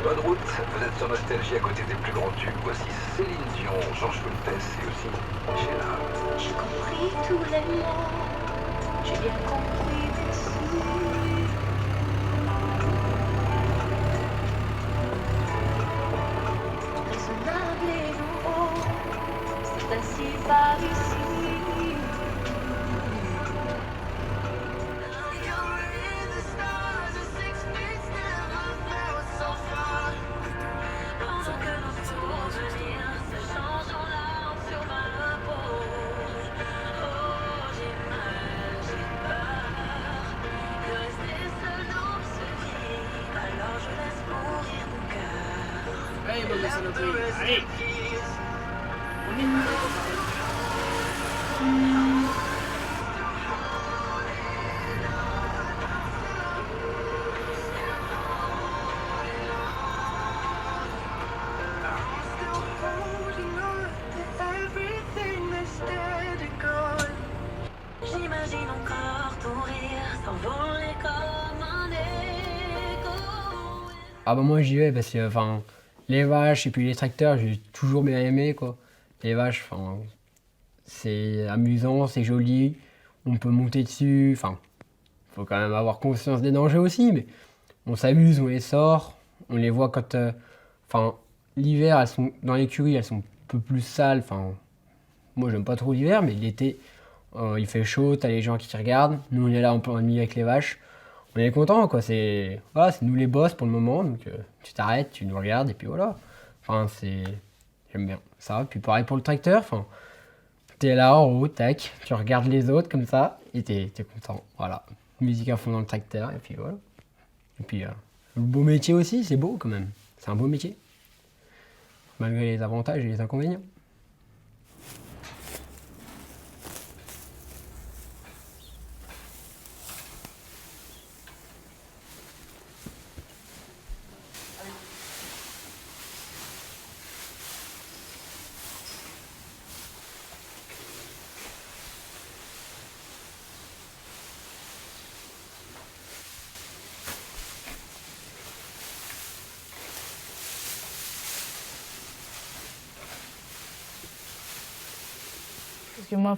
Bonne route, vous êtes sur Nostalgie à côté des plus grands tubes. Voici Céline Dion, Georges Colpès et aussi Sheila. J'ai compris tous les mots, j'ai bien compris d'ici. Raisonnable et nouveau, c'est ainsi par ici. Allez, mauvais saloperie, allez. On est... J'imagine encore ton rire s'envoler comme un écho. Ah bah moi j'y vais parce que enfin les vaches et puis les tracteurs j'ai toujours bien aimé quoi. Les vaches enfin c'est amusant, c'est joli, on peut monter dessus, enfin faut quand même avoir conscience des dangers aussi mais on s'amuse, on les sort, on les voit quand enfin l'hiver elles sont dans l'écurie, elles sont un peu plus sales, enfin moi j'aime pas trop l'hiver mais l'été il fait chaud, t'as les gens qui te regardent, nous on est là en plein milieu avec les vaches. On est content quoi, c'est voilà, c'est nous les boss pour le moment, donc tu t'arrêtes, tu nous regardes et puis voilà. Enfin c'est j'aime bien ça. Puis pareil pour le tracteur, enfin t'es là en haut, tac, tu regardes les autres comme ça et t'es content. Voilà, musique à fond dans le tracteur et puis voilà. Et puis le beau métier aussi, c'est beau quand même. C'est un beau métier malgré les avantages et les inconvénients.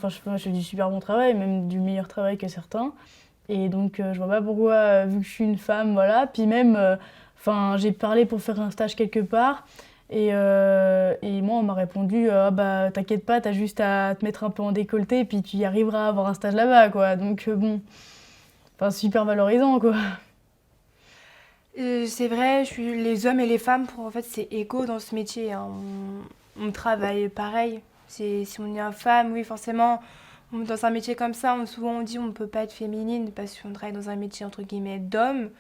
Parce que moi, je fais du super bon travail, même du meilleur travail que certains. Et donc, je vois pas pourquoi, vu que je suis une femme, voilà. Puis même, j'ai parlé pour faire un stage quelque part. Et moi, on m'a répondu, ah bah t'inquiète pas, t'as juste à te mettre un peu en décolleté, puis tu y arriveras à avoir un stage là-bas, quoi. Donc bon, super valorisant, quoi. C'est vrai, les hommes et les femmes, en fait, c'est égaux dans ce métier, hein. On travaille pareil. Si on est une femme, oui, forcément, dans un métier comme ça, souvent on dit on ne peut pas être féminine parce qu'on travaille dans un métier entre guillemets d'homme,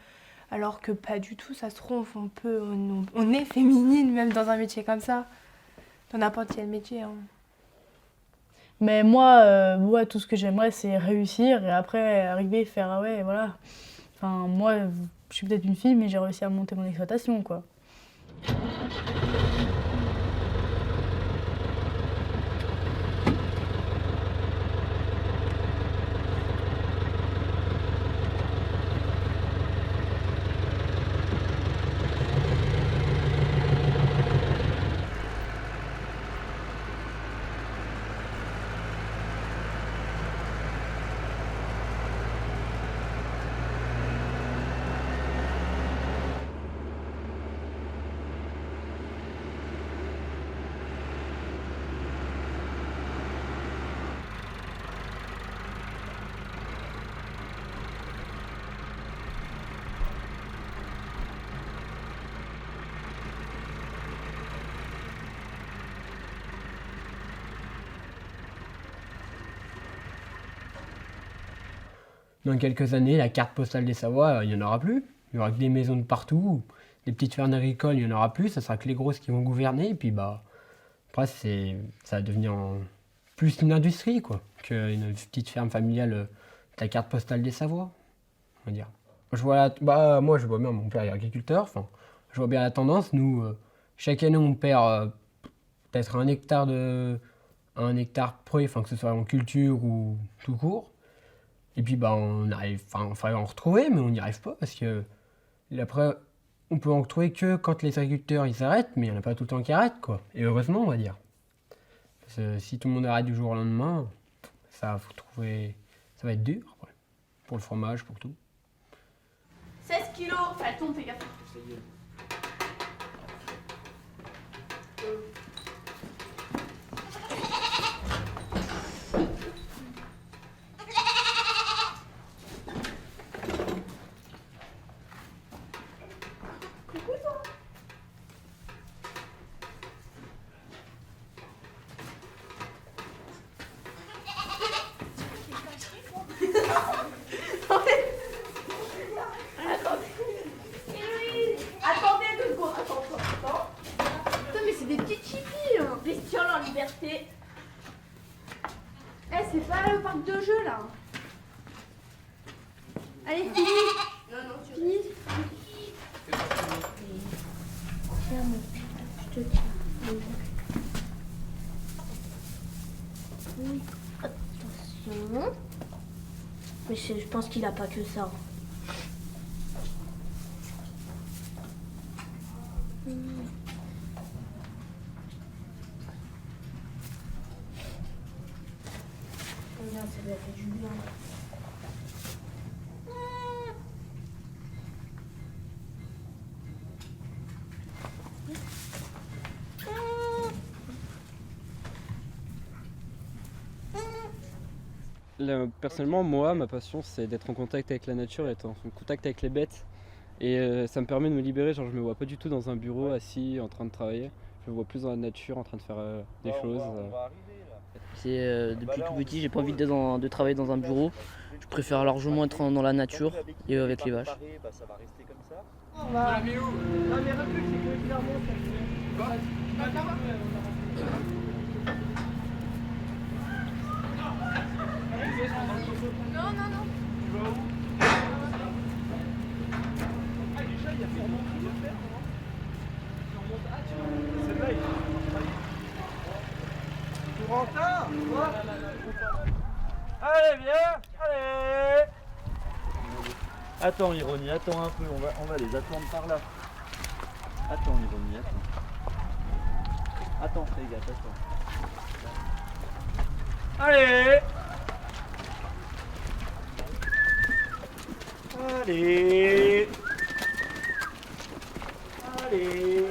alors que pas du tout, ça se trouve, on est féminine même dans un métier comme ça, dans n'importe quel métier, hein. Mais moi, tout ce que j'aimerais, c'est réussir et après arriver et faire, ah ouais, voilà. Enfin, moi, je suis peut-être une fille, mais j'ai réussi à monter mon exploitation, quoi. Dans quelques années, la carte postale des Savoies, il n'y en aura plus. Il n'y aura que des maisons de partout. Les petites fermes agricoles, il n'y en aura plus. Ça sera que les grosses qui vont gouverner. Et puis, bah, après, ça va devenir plus une industrie, quoi, qu'une petite ferme familiale de la carte postale des Savoies, on va dire. Moi, je vois bien, mon père est agriculteur. Enfin, je vois bien la tendance. Nous, chaque année, on perd peut-être un hectare près, enfin, que ce soit en culture ou tout court. Et puis, bah, on faudrait en retrouver, mais on n'y arrive pas parce que après, on peut en trouver que quand les agriculteurs ils arrêtent, mais il n'y en a pas tout le temps qui arrêtent, quoi. Et heureusement, on va dire. Parce que si tout le monde arrête du jour au lendemain, ça va être dur, quoi. Pour le fromage, pour tout. 16 kilos. Enfin, elle tombe, fais gaffe. Attendez 2 secondes. Attends. Putain, mais c'est des petites chippies, hein. Bestioles en liberté. Eh, c'est pas le parc de jeux, là. Allez, finis. Non, finis. Tiens, je te tiens. Oui, attention. Mais je pense qu'il a pas que ça. Bien, ça lui a fait du bien. Personnellement, moi, ma passion, c'est d'être en contact avec la nature, être en contact avec les bêtes. Et ça me permet de me libérer, genre je me vois pas du tout dans un bureau assis en train de travailler. Je me vois plus dans la nature en train de faire des choses. C'est depuis tout petit, j'ai pas envie de travailler dans un bureau. Je préfère largement être dans la nature et avec les vaches. Allez, viens, allez. Attends, Ironie, attends un peu, on va les attendre par là. Attends, Ironie, attends. Attends, fais gaffe, attends. Allez. Allez. Allez.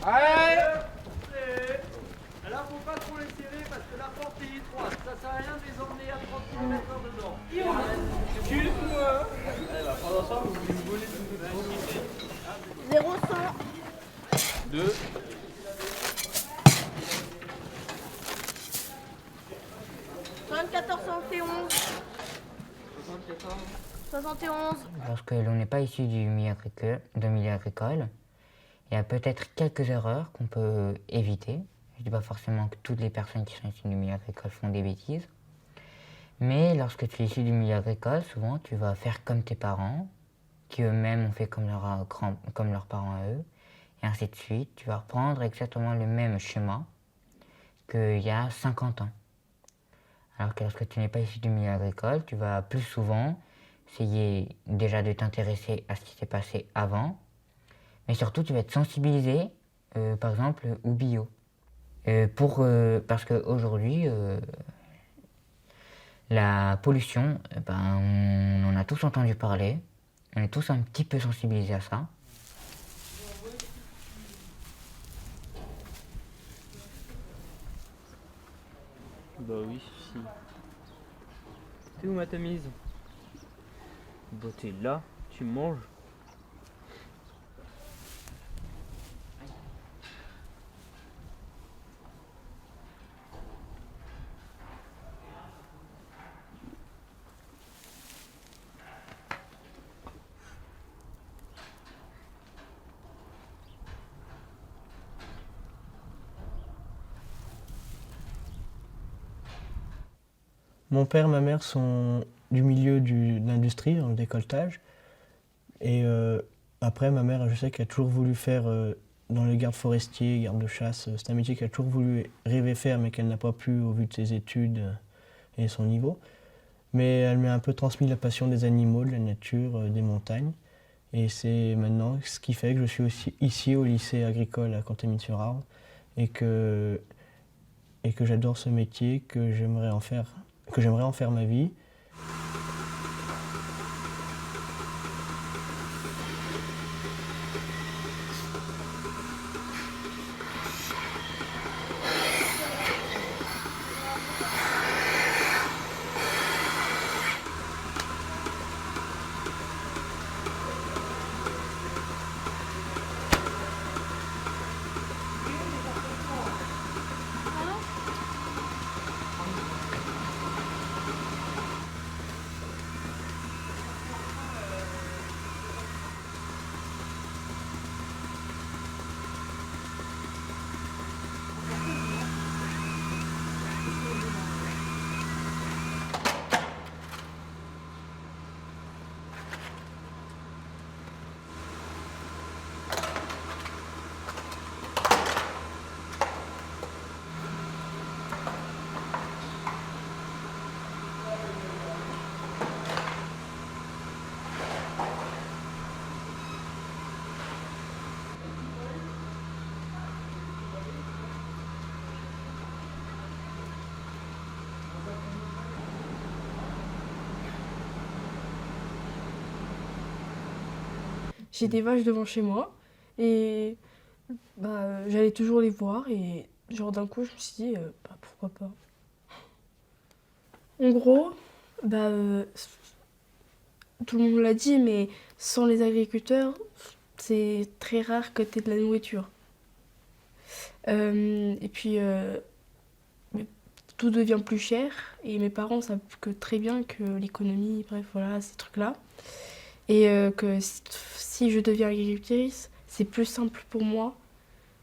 Allez. Alors faut pas trop les serrer parce que la porte est étroite. Ça sert à rien de les emmener à 30 km dedans. Excuse-moi. Pendant ça, vous me volez tout. 0 100. 2. 74 71. 71. Lorsque l'on n'est pas issu du milieu agricole, il y a peut-être quelques erreurs qu'on peut éviter. Je ne dis pas forcément que toutes les personnes qui sont issues du milieu agricole font des bêtises. Mais lorsque tu es issu du milieu agricole, souvent tu vas faire comme tes parents, qui eux-mêmes ont fait comme leurs parents à eux, et ainsi de suite. Tu vas reprendre exactement le même schéma qu'il y a 50 ans. Alors que lorsque tu n'es pas issu du milieu agricole, tu vas plus souvent essayer déjà de t'intéresser à ce qui s'est passé avant, mais surtout tu vas être sensibilisé, par exemple, au bio. Parce qu'aujourd'hui, la pollution, on en a tous entendu parler, on est tous un petit peu sensibilisés à ça. Bah oui, si. T'es où ma tamise? Bah t'es là, tu manges. Mon père, ma mère sont du milieu de l'industrie, dans le décolletage. Et après, ma mère, je sais qu'elle a toujours voulu faire dans le garde forestier, garde de chasse. C'est un métier qu'elle a toujours voulu rêver faire, mais qu'elle n'a pas pu au vu de ses études et son niveau. Mais elle m'a un peu transmis la passion des animaux, de la nature, des montagnes. Et c'est maintenant ce qui fait que je suis aussi ici au lycée agricole à Contamine-sur-Arve et que j'adore ce métier, que j'aimerais en faire ma vie. J'ai des vaches devant chez moi et j'allais toujours les voir et genre d'un coup je me suis dit pourquoi pas. En gros, tout le monde l'a dit, mais sans les agriculteurs, c'est très rare que tu aies de la nourriture. Et puis tout devient plus cher et mes parents savent que très bien que l'économie, bref voilà, ces trucs-là. Et que si je deviens agricultrice, c'est plus simple pour moi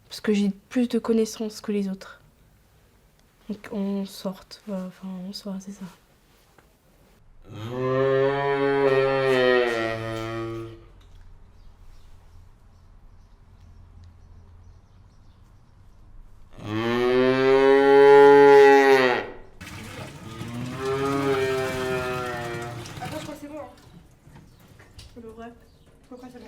parce que j'ai plus de connaissances que les autres. Donc on sort, c'est ça. Attends, je crois que c'est bon. À peu près. C'est bon.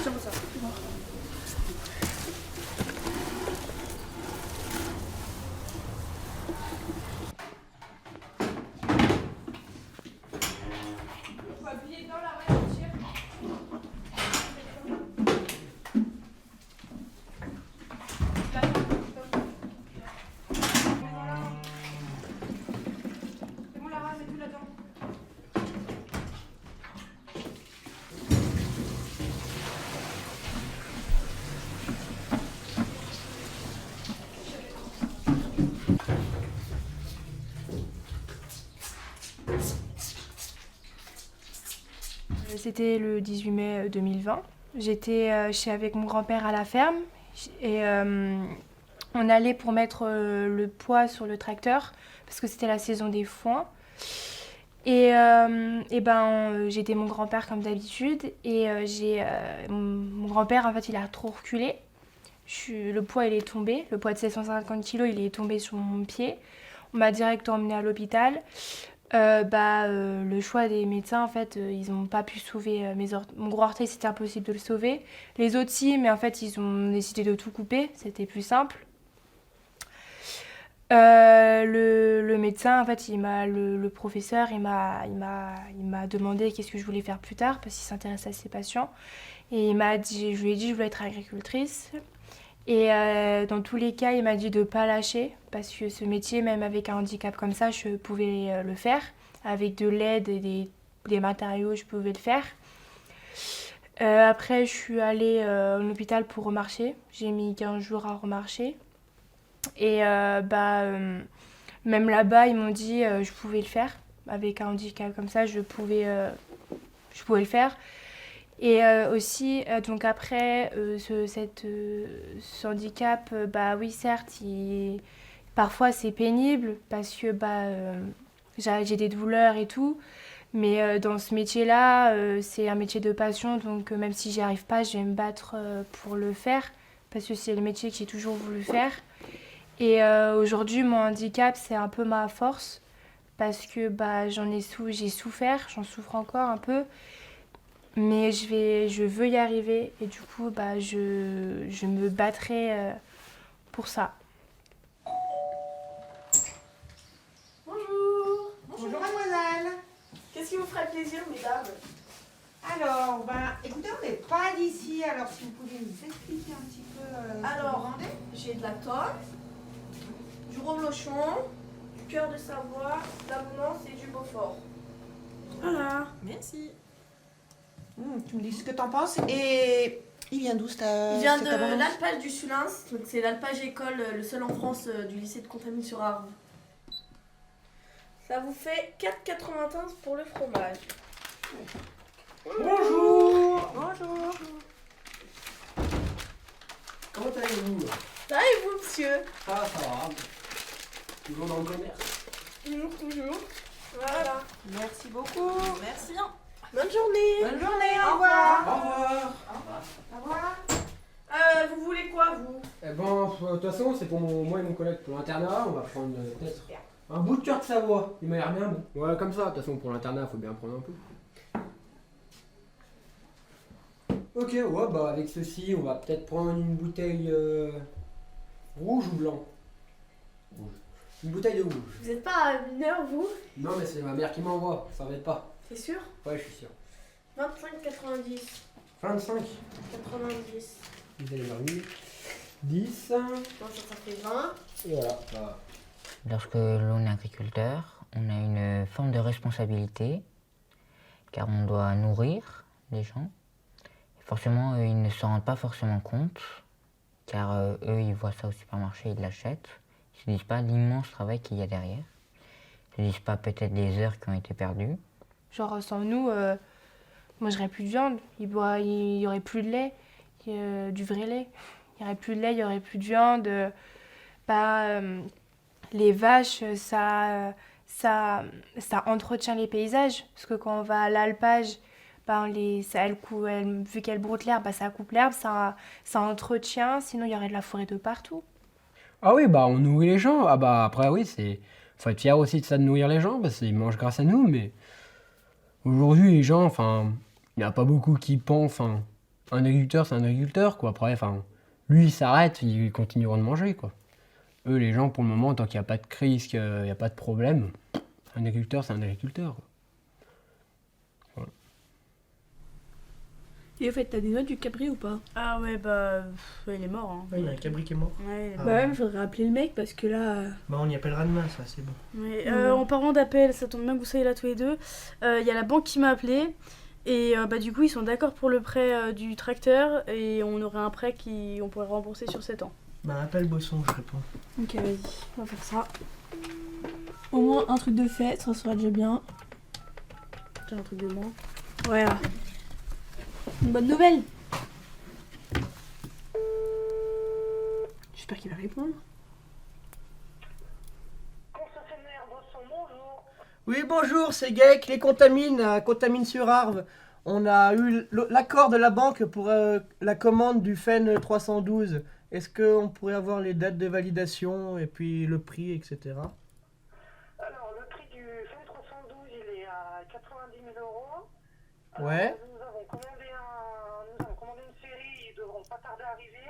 C'est bon ça. C'est bon. On va appuyer dedans là, ouais, on tire. C'est bon Lara, mets tout là-dedans. C'était le 18 mai 2020. J'étais avec mon grand-père à la ferme et on allait pour mettre le poids sur le tracteur parce que c'était la saison des foins. Et j'étais mon grand-père comme d'habitude et mon grand-père en fait il a trop reculé. Le poids il est tombé, le poids de 750 kg il est tombé sur mon pied. On m'a direct emmené à l'hôpital. Le choix des médecins, en fait, ils n'ont pas pu sauver mon gros orteil, c'était impossible de le sauver. Les autres, si, mais en fait, ils ont décidé de tout couper, c'était plus simple. Le médecin, en fait, le professeur, il m'a demandé qu'est-ce que je voulais faire plus tard, parce qu'il s'intéresse à ses patients. Et je lui ai dit que je voulais être agricultrice. Et dans tous les cas, il m'a dit de ne pas lâcher, parce que ce métier, même avec un handicap comme ça, je pouvais le faire. Avec de l'aide et des matériaux, je pouvais le faire. Après, je suis allée à l'hôpital pour remarcher. J'ai mis 15 jours à remarcher. Et même là-bas, ils m'ont dit que je pouvais le faire. Avec un handicap comme ça, je pouvais le faire. Et aussi, donc après ce handicap, oui, certes, parfois c'est pénible parce que j'ai des douleurs et tout. Mais dans ce métier-là, c'est un métier de passion, donc même si j'y arrive pas, je vais me battre pour le faire, parce que c'est le métier que j'ai toujours voulu faire. Et aujourd'hui, mon handicap, c'est un peu ma force, parce que j'ai souffert, j'en souffre encore un peu, mais je veux y arriver, et du coup, je me battrai pour ça. Bonjour. Bonjour mademoiselle. Qu'est-ce qui vous ferait plaisir, mesdames? Alors, écoutez, on n'est pas d'ici, alors si vous pouvez nous expliquer un petit peu ce que vous vendez. J'ai de la tôle, du reblochon, du cœur de Savoie, de l'abondance et du Beaufort. Voilà. Merci. Tu me dis ce que t'en penses. Et il vient d'où Il vient de cette abondance? l'alpage du Soulins, donc c'est l'alpage école, le seul en France du lycée de Contamine-sur-Arve. Ça vous fait 4,95 pour le fromage. Bonjour. Bonjour. Comment allez-vous? Ça et vous, monsieur? Ça va. Toujours dans le commerce. Toujours. Voilà. Merci beaucoup. Merci. Bonne journée. Bonne journée, au revoir. Au revoir. Au revoir. Vous voulez quoi, vous? Eh ben, de toute façon, c'est pour moi et mon collègue pour l'internat. On va prendre peut-être un bout de cœur de Savoie. Il m'a l'air bien bon. Voilà, comme ça. De toute façon, pour l'internat, faut bien prendre un peu. Ok, ouais, avec ceci, on va peut-être prendre une bouteille rouge ou blanc. Rouge. Une bouteille de rouge. Vous êtes pas mineur, vous? Non, mais c'est ma mère qui m'envoie. Ça va pas. T'es sûr? Ouais, je suis sûr. 25,90. 25. 90. Vous allez voir 10. Non, ça fait 20. Et voilà. Lorsque l'on est agriculteur, on a une forme de responsabilité, car on doit nourrir les gens. Forcément, ils ne s'en rendent pas forcément compte, car eux, ils voient ça au supermarché, ils l'achètent. Ils ne se disent pas l'immense travail qu'il y a derrière. Ils ne se disent pas peut-être les heures qui ont été perdues. Genre, sans nous, moi, j'aurais plus de viande, il y aurait plus de lait, du vrai lait. Il y aurait plus de lait, il y aurait plus de viande. Les vaches, ça entretient les paysages, parce que quand on va à l'alpage, vu qu'elle broute l'herbe, ça coupe l'herbe, ça entretient, sinon il y aurait de la forêt de partout. Ah oui, on nourrit les gens. Ah après oui, faut être fier aussi de ça, de nourrir les gens, parce qu'ils mangent grâce à nous, mais aujourd'hui les gens, il n'y en a pas beaucoup qui pensent, un agriculteur c'est un agriculteur, quoi. Après, lui il s'arrête, ils continueront de manger, quoi. Eux les gens, pour le moment, tant qu'il n'y a pas de crise, qu'il n'y a pas de problème, un agriculteur c'est un agriculteur, quoi. Et au fait, t'as des noix du cabri ou pas? Ah ouais, il est mort. Hein. Ouais, il y a un cabri qui est mort. Ouais, il est mort. Bah ouais, mais faudrait appeler le mec parce que là... On y appellera demain, ça, c'est bon. Ouais, en parlant d'appel, ça tombe bien que vous soyez là tous les deux. Il y a la banque qui m'a appelé. Et du coup, ils sont d'accord pour le prêt du tracteur. Et on aurait un prêt qu'on pourrait rembourser sur 7 ans. Appelle Bosson, je réponds. Ok, vas-y, on va faire ça. Au moins un truc de fait, ça sera déjà bien. J'ai un truc de moins. Voilà. Une bonne nouvelle. J'espère qu'il va répondre. Oui, bonjour, c'est Gaëc, les Contamines, à Contamine-sur-Arve. On a eu l'accord de la banque pour la commande du FEN 312. Est-ce qu'on pourrait avoir les dates de validation et puis le prix, etc. Alors, le prix du FEN 312, il est à 90 000 €. Ouais. Nous avons commandé une série, ils devront pas tarder à arriver.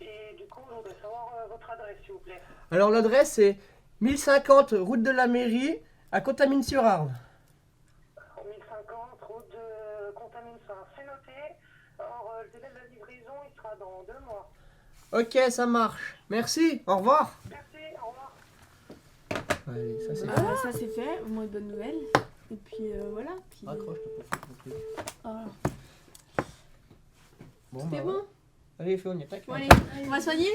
Et du coup, je voudrais savoir votre adresse, s'il vous plaît. Alors l'adresse c'est 1050 route de la mairie à Contamine-sur-Arve. 1050 route de Contamine-sur-Arve, c'est noté. Alors, le délai de la livraison, il sera dans 2 mois. Ok, ça marche. Merci, au revoir. Merci, au revoir. Allez, ça c'est Voilà, ça c'est fait, au moins une bonne nouvelle. Et puis voilà. Puis... Raccroche, t'as pas fait ton truc. Voilà. Bon, C'est bon? Allez, fais, on y attaque. Bon, allez, on va soigner?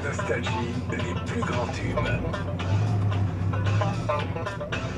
Nostalgie, les plus grands tubes. Thank